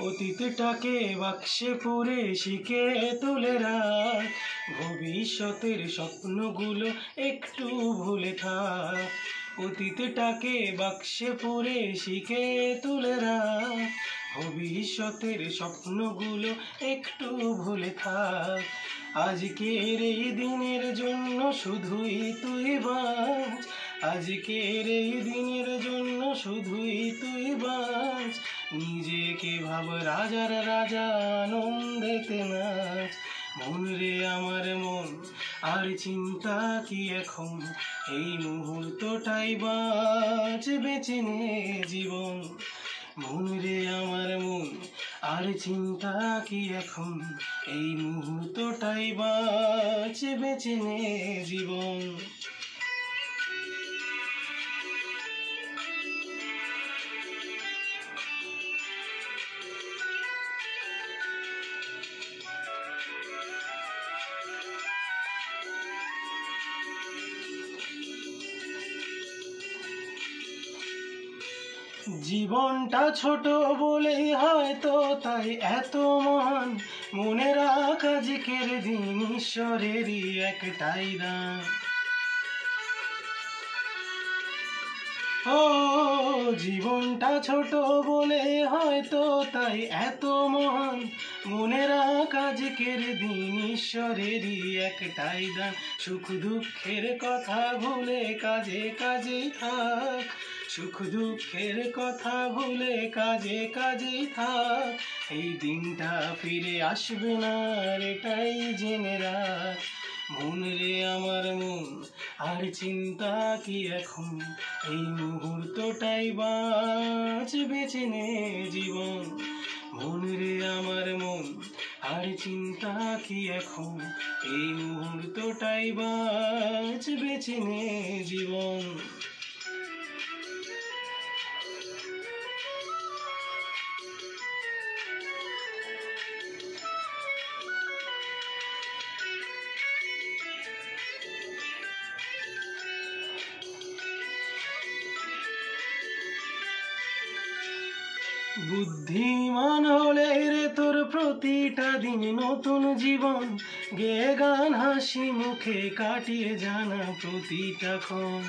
অতীতটাকে বাক্সে পুরে শিখে তুলে রাখ, ভবিষ্যতের স্বপ্নগুলো একটু ভুলে থাক। অতীতটাকে বাক্সে পুরে শিখে তুলে রাখ, ভবিষ্যতের স্বপ্নগুলো একটু ভুলে থাক। আজকের এই দিনের জন্য শুধুই তুই বাঁচ, আজকের এই দিনের জন্য শুধুই তুই বাঁচ। নিজেকে ভাব রাজার রাজা, আনন্দেতে নাচ। মন রে আমার মন, আর চিন্তা কি এখন, এই মুহূর্তটাই বাঁচ, বেঁচে নে জীবন। মন রে আমার মন, আর চিন্তা কি এখন, এই মুহূর্তটাই বাঁচ, বেঁচে নে জীবন। জীবনটা ছোট বলেই হয়তো তাই এত মহান, মনে রাখ আজকের দিন ঈশ্বরেরই একটাই দান। ও জীবনটা ছোট বলে হয়তো তাই এত মহান, মনে রাখ আজকের দিন ঈশ্বরেরই একটাই দান। সুখ দুঃখের কথা ভুলে কাজে কাজেই থাক, সুখ দুঃখের কথা ভুলে কাজে কাজেই থাক। এই দিনটা ফিরে আসবে না, এটাই জেনে রাখ। মন রে আমার মন, আর চিন্তা কি এখন, এই মুহূর্তটাই বাঁচ, বেঁচে নে জীবন। মন রে আমার মন, আর চিন্তা কি এখন, এই মুহূর্তটাই বাঁচ, বেঁচে নে জীবন। বুদ্ধিমান হলে রে তোর প্রতিটা দিন নতুন জীবন, গেয়ে গান হাসি মুখে কাটিয়ে জানা প্রতিটা ক্ষণ।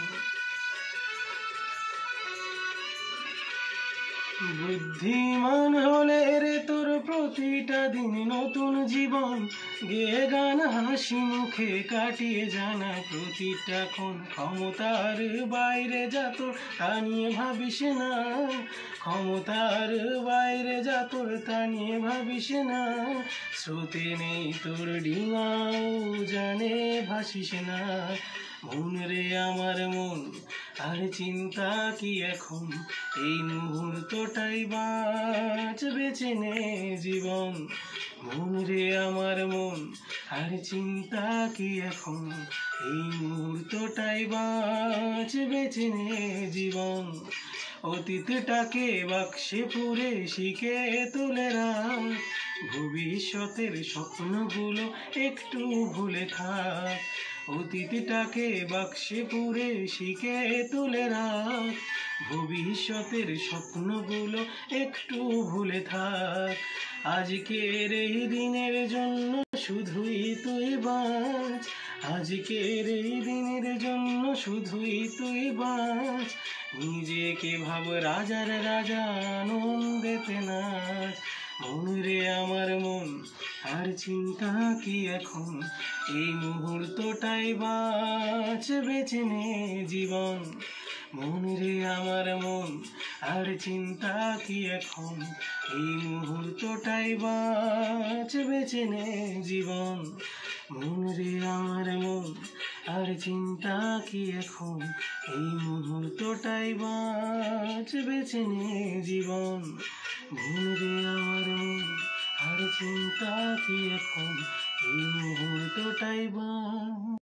বুদ্ধিমান হলে রে তোর প্রতিটা দিন নতুন জীবন, গেয়ে গান হাসি মুখে কাটিয়ে জানা প্রতিটা ক্ষণ। ক্ষমতার বাইরে যা তোর তা নিয়ে ভাবিস না, ক্ষমতার বাইরে যা তোর তা নিয়ে ভাবিস না। স্রোতে নেই তোর ডিঙাও জানে ভাসিস না। মন রে আমার মন, আর চিন্তা কি এখন, এই মুহূর্তটাই বাঁচ, বেঁচে নে জীবন। মন রে আমার মন, আর চিন্তা কি এখন, এই মুহূর্তটাই বাঁচ, বেঁচে নে জীবন। অতীতটাকে বাক্সে পুরে শিখে তুলে রাখ, ভবিষ্যতের স্বপ্নগুলো একটু ভুলে থাক। অতীতটাকে বাক্সে পুরে শিখে তুলে রাখ, ভবিষ্যতের স্বপ্নগুলো একটু ভুলে থাক। আজকের এই দিনের জন্য শুধুই তুই বাঁচ, আজকের এই দিনের জন্য শুধুই তুই বাঁচ। নিজেকে ভাব রাজার রাজা, আনন্দেতে নাচ। মন রে আমার মন, আর চিন্তা কি এখন, এই মুহূর্তটাই বাঁচ, বেঁচে নে জীবন। মন রে আমার মন, আর চিন্তা কি এখন, এই মুহূর্তটাই বাঁচ, বেঁচে নে জীবন। মন রে আমার মন, আর চিন্তা কি এখন, এই মুহূর্তটাই বাঁচ, বেঁচে নে জীবন। মন রে আমার মন, আর চিন্তা কি এখন, এই মুহূর্তটাই বাঁচ।